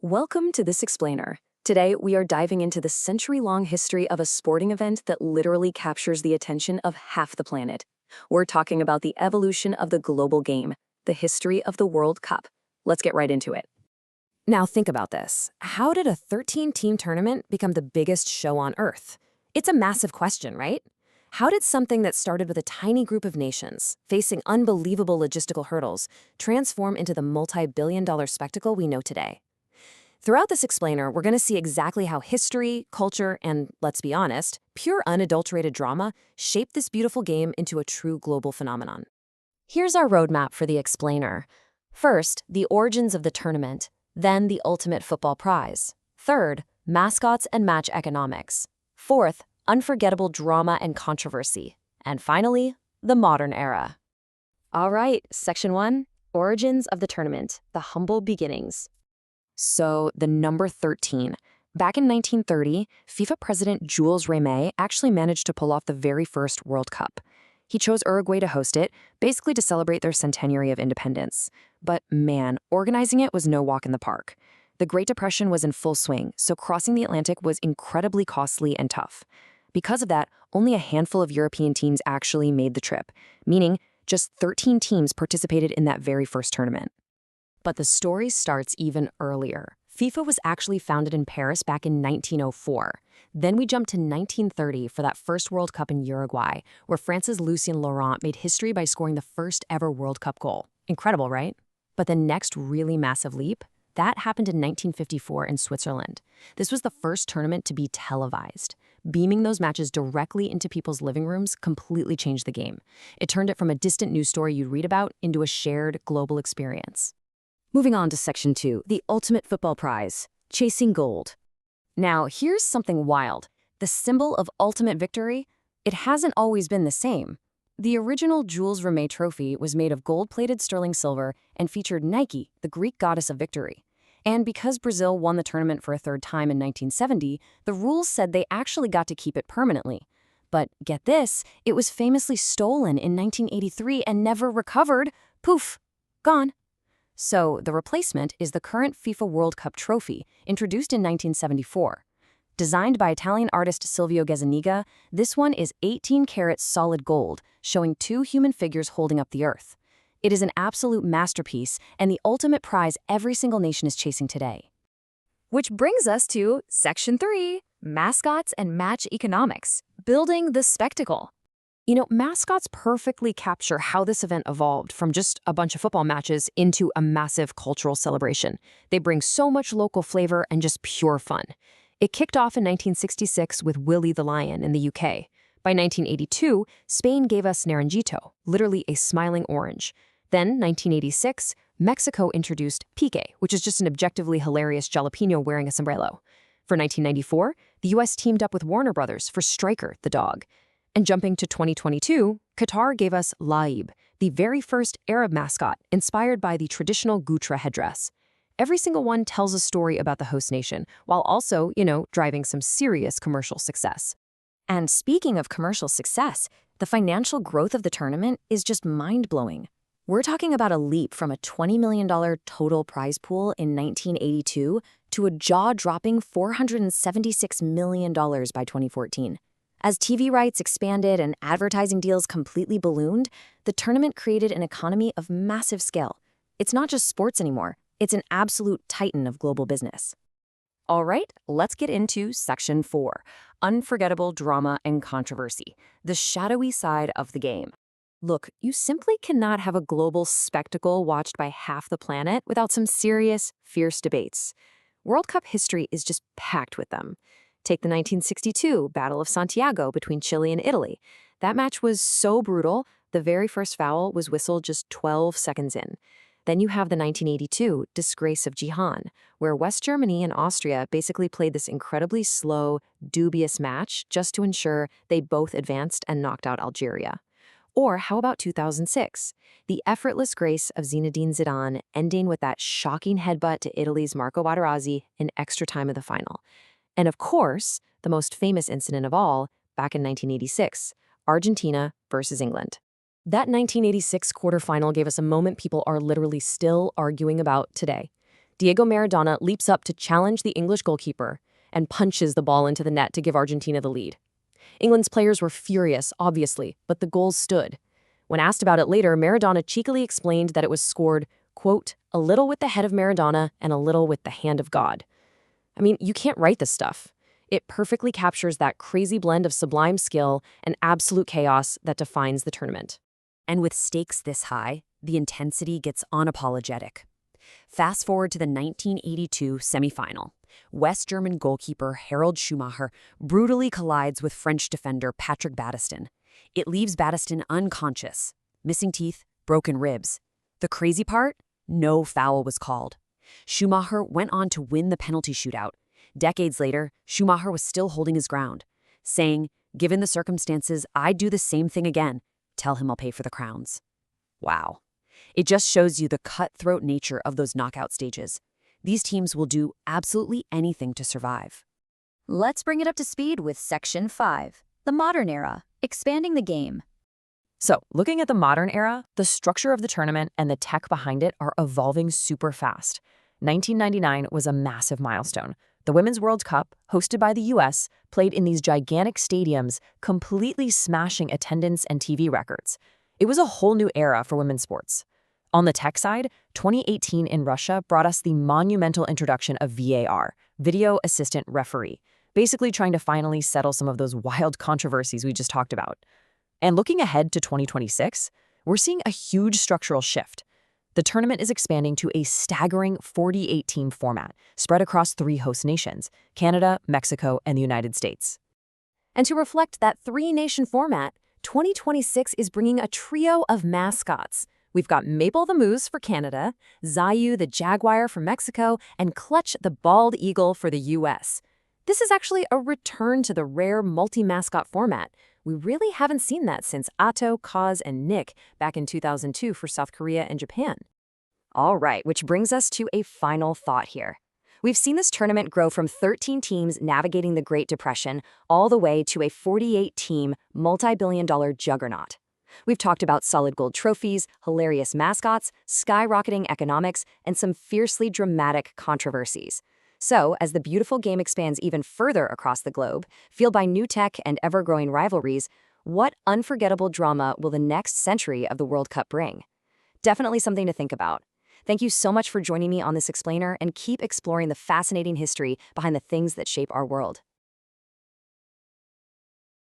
Welcome to This Explainer. Today, we are diving into the century-long history of a sporting event that literally captures the attention of half the planet. We're talking about the evolution of the global game, the history of the World Cup. Let's get right into it. Now think about this. How did a 13-team tournament become the biggest show on Earth? It's a massive question, right? How did something that started with a tiny group of nations, facing unbelievable logistical hurdles, transform into the multi-billion-dollar spectacle we know today? Throughout this explainer, we're going to see exactly how history, culture, and, let's be honest, pure unadulterated drama shaped this beautiful game into a true global phenomenon. Here's our roadmap for the explainer. First, the origins of the tournament. Then, the ultimate football prize. Third, mascots and match economics. Fourth, unforgettable drama and controversy. And finally, the modern era. All right, Section 1, Origins of the Tournament, the Humble Beginnings. So, the number 13. Back in 1930, FIFA president Jules Rimet actually managed to pull off the very first World Cup. He chose Uruguay to host it, basically to celebrate their centenary of independence. But man, organizing it was no walk in the park. The Great Depression was in full swing, so crossing the Atlantic was incredibly costly and tough. Because of that, only a handful of European teams actually made the trip, meaning just 13 teams participated in that very first tournament. But the story starts even earlier. FIFA was actually founded in Paris back in 1904. Then we jump to 1930 for that first World Cup in Uruguay, where France's Lucien Laurent made history by scoring the first ever World Cup goal. Incredible, right? But the next really massive leap, that happened in 1954 in Switzerland. This was the first tournament to be televised. Beaming those matches directly into people's living rooms completely changed the game. It turned it from a distant news story you'd read about into a shared global experience. Moving on to Section 2, the ultimate football prize, chasing gold. Now, here's something wild. The symbol of ultimate victory, it hasn't always been the same. The original Jules Rimet trophy was made of gold-plated sterling silver and featured Nike, the Greek goddess of victory. And because Brazil won the tournament for a third time in 1970, the rules said they actually got to keep it permanently. But get this, it was famously stolen in 1983 and never recovered. Poof, gone. So, the replacement is the current FIFA World Cup trophy, introduced in 1974. Designed by Italian artist Silvio Gazzaniga, this one is 18-karat solid gold, showing two human figures holding up the earth. It is an absolute masterpiece and the ultimate prize every single nation is chasing today. Which brings us to Section 3, Mascots and Match Economics, Building the Spectacle. You know, mascots perfectly capture how this event evolved from just a bunch of football matches into a massive cultural celebration. They bring so much local flavor and just pure fun. It kicked off in 1966 with Willie the Lion in the UK. By 1982, Spain gave us Naranjito, literally a smiling orange. Then, 1986, Mexico introduced Pique, which is just an objectively hilarious jalapeno wearing a sombrero. For 1994, the US teamed up with Warner Brothers for Striker, the dog. And jumping to 2022, Qatar gave us Laib, the very first Arab mascot inspired by the traditional Gutra headdress. Every single one tells a story about the host nation, while also, driving some serious commercial success. And speaking of commercial success, the financial growth of the tournament is just mind-blowing. We're talking about a leap from a $20 million total prize pool in 1982 to a jaw-dropping $476 million by 2014. As TV rights expanded and advertising deals completely ballooned, the tournament created an economy of massive scale. It's not just sports anymore, it's an absolute titan of global business. All right, let's get into Section 4, Unforgettable Drama and Controversy, the shadowy side of the game. Look, you simply cannot have a global spectacle watched by half the planet without some serious, fierce debates. World Cup history is just packed with them. Take the 1962 Battle of Santiago between Chile and Italy. That match was so brutal, the very first foul was whistled just 12 seconds in. Then you have the 1982 Disgrace of Jihan, where West Germany and Austria basically played this incredibly slow, dubious match just to ensure they both advanced and knocked out Algeria. Or how about 2006, the effortless grace of Zinedine Zidane ending with that shocking headbutt to Italy's Marco Materazzi in extra time of the final. And of course, the most famous incident of all, back in 1986, Argentina versus England. That 1986 quarterfinal gave us a moment people are literally still arguing about today. Diego Maradona leaps up to challenge the English goalkeeper and punches the ball into the net to give Argentina the lead. England's players were furious, obviously, but the goals stood. When asked about it later, Maradona cheekily explained that it was scored, quote, a little with the head of Maradona and a little with the hand of God. I mean, you can't write this stuff. It perfectly captures that crazy blend of sublime skill and absolute chaos that defines the tournament. And with stakes this high, the intensity gets unapologetic. Fast forward to the 1982 semifinal. West German goalkeeper Harald Schumacher brutally collides with French defender Patrick Battiston. It leaves Battiston unconscious, missing teeth, broken ribs. The crazy part? No foul was called. Schumacher went on to win the penalty shootout. Decades later, Schumacher was still holding his ground, saying, given the circumstances, I'd do the same thing again. Tell him I'll pay for the crowns. Wow. It just shows you the cutthroat nature of those knockout stages. These teams will do absolutely anything to survive. Let's bring it up to speed with Section 5, the modern era, expanding the game. So, looking at the modern era, the structure of the tournament and the tech behind it are evolving super fast. 1999 was a massive milestone. The Women's World Cup, hosted by the US, played in these gigantic stadiums, completely smashing attendance and TV records. It was a whole new era for women's sports. On the tech side, 2018 in Russia brought us the monumental introduction of VAR, Video Assistant Referee, basically trying to finally settle some of those wild controversies we just talked about. And looking ahead to 2026, we're seeing a huge structural shift. The tournament is expanding to a staggering 48-team format, spread across 3 host nations, Canada, Mexico, and the United States. And to reflect that 3-nation format, 2026 is bringing a trio of mascots. We've got Maple the Moose for Canada, Zayu the Jaguar for Mexico, and Clutch the Bald Eagle for the US. This is actually a return to the rare multi-mascot format. We really haven't seen that since Atto, Kaz, and Nick back in 2002 for South Korea and Japan. All right, which brings us to a final thought here. We've seen this tournament grow from 13 teams navigating the Great Depression all the way to a 48-team, multi-billion-dollar juggernaut. We've talked about solid gold trophies, hilarious mascots, skyrocketing economics, and some fiercely dramatic controversies. So, as the beautiful game expands even further across the globe, fueled by new tech and ever-growing rivalries, what unforgettable drama will the next century of the World Cup bring? Definitely something to think about. Thank you so much for joining me on this explainer, and keep exploring the fascinating history behind the things that shape our world.